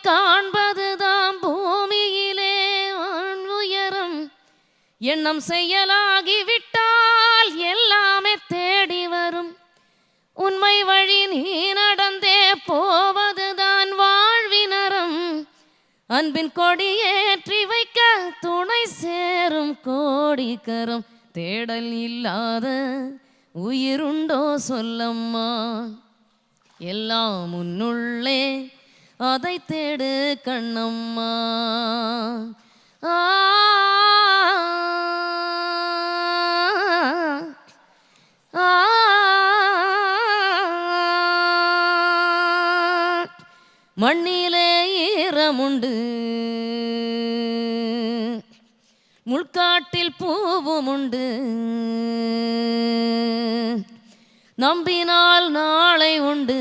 காண்பதுதான் பூமியிலே உயரம். எண்ணம் செயலாகிவிட்டால் எல்லாமே தேடி வரும். உண்மை வழி நீ நடந்தே போவதுதான் வாழ்வினரம். அன்பின் கொடியேற்றி வைக்க துணை சேரும் கோடிக்கரம். தேடல் இல்லாத உயிருண்டோ சொல்லம்மா. எல்லாம் உன்னுள்ளே அதை தேடு கண்ணம்மா. மண்ணிலே ஈரமுண்டு, முள்காட்டில் பூவும் உண்டு. நம்பினால் நாளை உண்டு.